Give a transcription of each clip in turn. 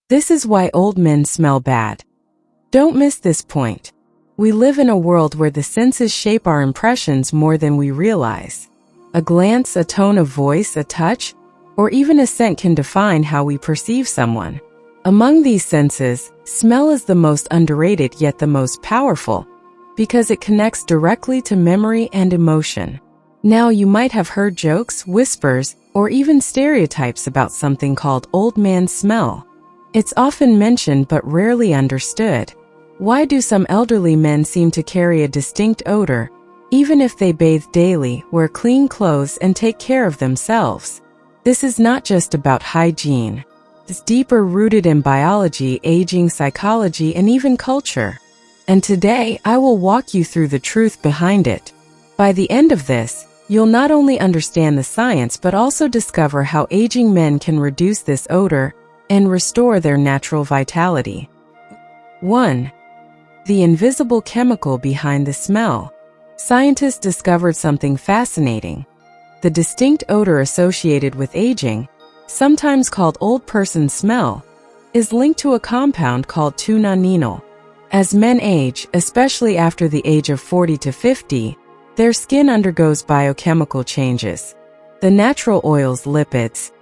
This is why old men smell bad. Don't miss this point. We live in a world where the senses shape our impressions more than we realize. A glance, a tone of voice, a touch, or even a scent can define how we perceive someone. Among these senses, smell is the most underrated yet the most powerful, because it connects directly to memory and emotion. Now, you might have heard jokes, whispers, or even stereotypes about something called old man smell. It's often mentioned but rarely understood. Why do some elderly men seem to carry a distinct odor, even if they bathe daily, wear clean clothes, and take care of themselves? This is not just about hygiene. It's deeper rooted in biology, aging, psychology, and even culture. And today, I will walk you through the truth behind it. By the end of this, you'll not only understand the science but also discover how aging men can reduce this odor and restore their natural vitality. 1. The invisible chemical behind the smell. Scientists discovered something fascinating. The distinct odor associated with aging, sometimes called old person smell, is linked to a compound called 2-nonenal. As men age, especially after the age of 40 to 50, their skin undergoes biochemical changes. The natural oils, lipids,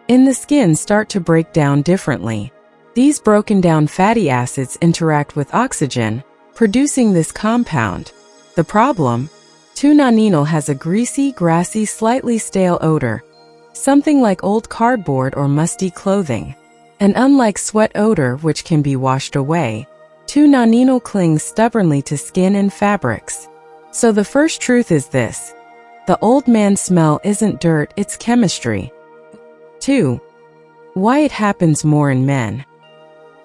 in the skin start to break down differently. These broken down fatty acids interact with oxygen, producing this compound. The problem? 2-nonenal has a greasy, grassy, slightly stale odor, something like old cardboard or musty clothing. And unlike sweat odor, which can be washed away, 2-nonenal clings stubbornly to skin and fabrics. So the first truth is this: the old man smell isn't dirt, it's chemistry. 2. Why it happens more in men.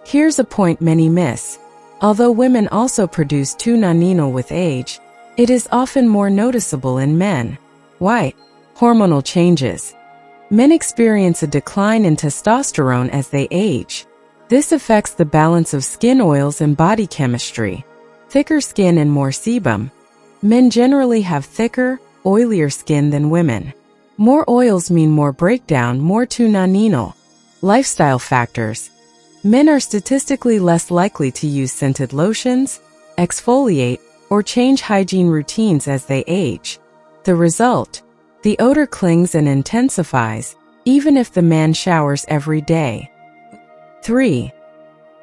Here's a point many miss. Although women also produce 2-nonenal with age, it is often more noticeable in men. Why? Hormonal changes. Men experience a decline in testosterone as they age. This affects the balance of skin oils and body chemistry. Thicker skin and more sebum. Men generally have thicker, oilier skin than women. More oils mean more breakdown, more 2-nonenal. Lifestyle factors. Men are statistically less likely to use scented lotions, exfoliate, or change hygiene routines as they age. The result? The odor clings and intensifies, even if the man showers every day. 3.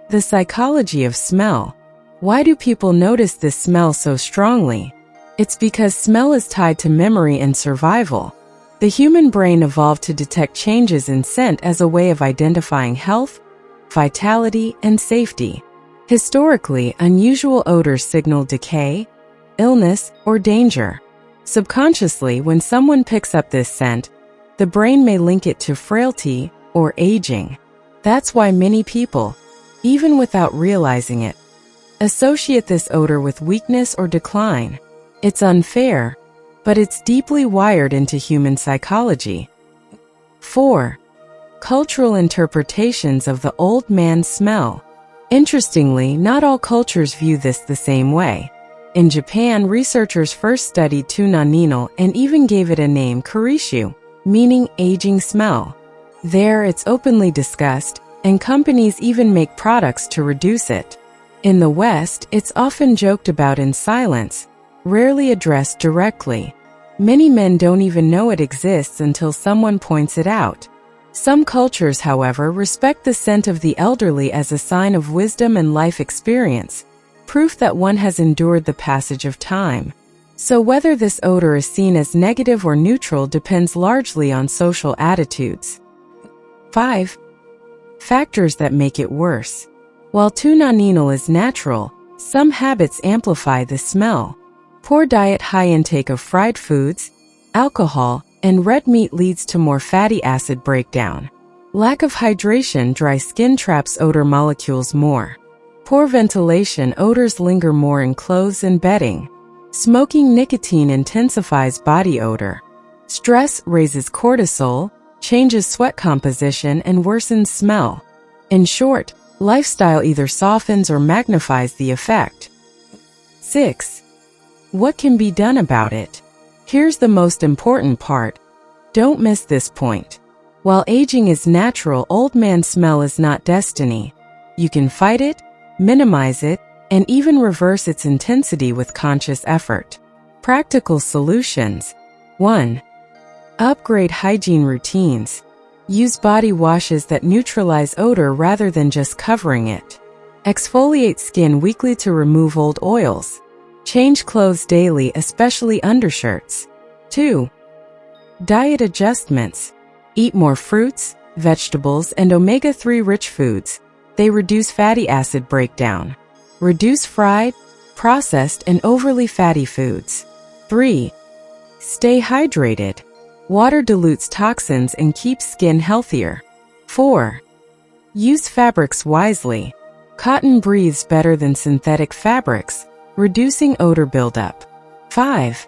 The psychology of smell. Why do people notice this smell so strongly? It's because smell is tied to memory and survival. The human brain evolved to detect changes in scent as a way of identifying health, vitality, and safety. Historically, unusual odors signal decay, illness, or danger. Subconsciously, when someone picks up this scent, the brain may link it to frailty or aging. That's why many people, even without realizing it, associate this odor with weakness or decline. It's unfair, but it's deeply wired into human psychology. 4. Cultural interpretations of the old man smell. Interestingly, not all cultures view this the same way. In Japan, researchers first studied 2-nonenal and even gave it a name, karishu, meaning aging smell. There, it's openly discussed, and companies even make products to reduce it. In the West, it's often joked about in silence, rarely addressed directly. Many men don't even know it exists until someone points it out. Some cultures, however, respect the scent of the elderly as a sign of wisdom and life experience, proof that one has endured the passage of time. So whether this odor is seen as negative or neutral depends largely on social attitudes. 5. Factors that make it worse. While 2-nonenal is natural, some habits amplify the smell. Poor diet, high intake of fried foods, alcohol, and red meat leads to more fatty acid breakdown. Lack of hydration, dry skin traps odor molecules more. Poor ventilation, odors linger more in clothes and bedding. Smoking, nicotine intensifies body odor. Stress raises cortisol, changes sweat composition, and worsens smell. In short, lifestyle either softens or magnifies the effect. 6. What can be done about it? Here's the most important part. Don't miss this point. While aging is natural, old man smell is not destiny. You can fight it, minimize it, and even reverse its intensity with conscious effort. Practical solutions. 1. Upgrade hygiene routines. Use body washes that neutralize odor rather than just covering it. Exfoliate skin weekly to remove old oils. Change clothes daily, especially undershirts. 2. Diet adjustments. Eat more fruits, vegetables, and omega-3 rich foods. They reduce fatty acid breakdown. Reduce fried, processed, and overly fatty foods. 3. Stay hydrated. Water dilutes toxins and keeps skin healthier. 4. Use fabrics wisely. Cotton breathes better than synthetic fabrics, reducing odor buildup. 5.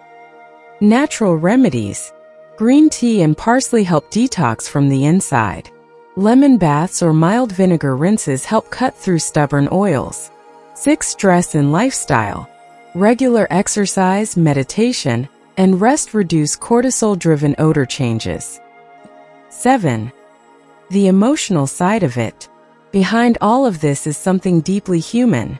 Natural remedies. Green tea and parsley help detox from the inside. Lemon baths or mild vinegar rinses help cut through stubborn oils. 6. Stress and lifestyle. Regular exercise, meditation, and rest reduce cortisol-driven odor changes. 7. The emotional side of it. Behind all of this is something deeply human.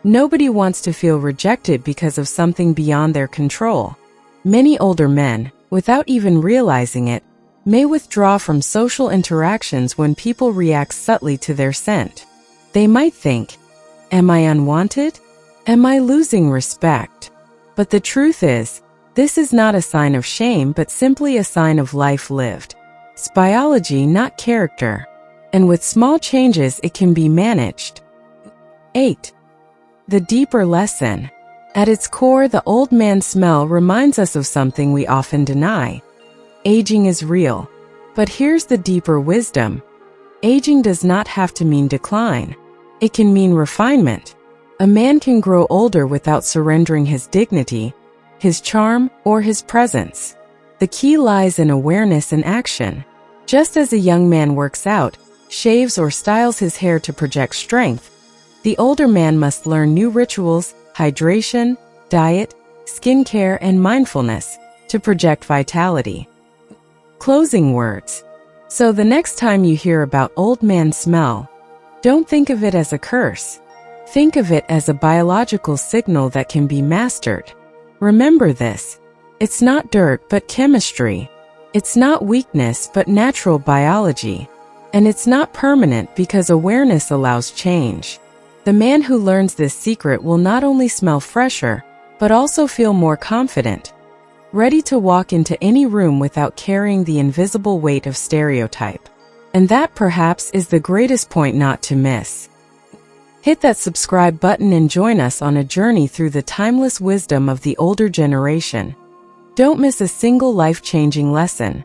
Nobody wants to feel rejected because of something beyond their control. Many older men, without even realizing it, may withdraw from social interactions when people react subtly to their scent. They might think, "Am I unwanted? Am I losing respect?" But the truth is, this is not a sign of shame but simply a sign of life lived. It's biology, not character. And with small changes, it can be managed. 8. The deeper lesson. At its core, the old man smell reminds us of something we often deny. Aging is real. But here's the deeper wisdom. Aging does not have to mean decline. It can mean refinement. A man can grow older without surrendering his dignity, his charm, or his presence. The key lies in awareness and action. Just as a young man works out, shaves, or styles his hair to project strength, the older man must learn new rituals, hydration, diet, skincare, and mindfulness to project vitality. Closing words. So the next time you hear about old man smell, don't think of it as a curse. Think of it as a biological signal that can be mastered. Remember this. It's not dirt but chemistry. It's not weakness but natural biology. And it's not permanent because awareness allows change. The man who learns this secret will not only smell fresher, but also feel more confident, ready to walk into any room without carrying the invisible weight of stereotype. And that perhaps is the greatest point not to miss. Hit that subscribe button and join us on a journey through the timeless wisdom of the older generation. Don't miss a single life-changing lesson.